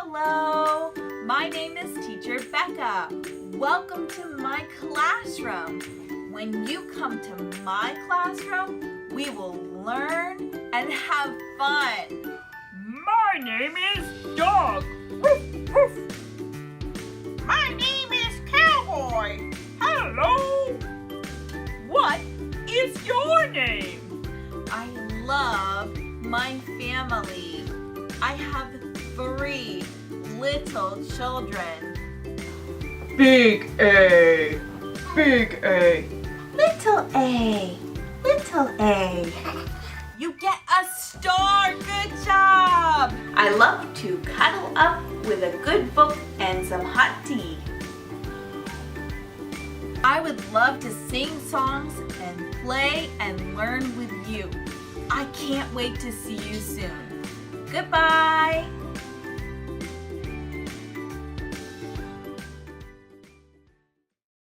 Hello, my name is Teacher Becca. Welcome to my classroom. When you come to my classroom, we will learn and have fun. My name is Dog. Woof, woof. My name is Cowboy. Hello. What is your name? I love my family. I have 3 little children. Big A. Big A. Little A. Little A. You get a star. Good job. I love to cuddle up with a good book and some hot tea. I would love to sing songs and play and learn with you. I can't wait to see you soon. Goodbye.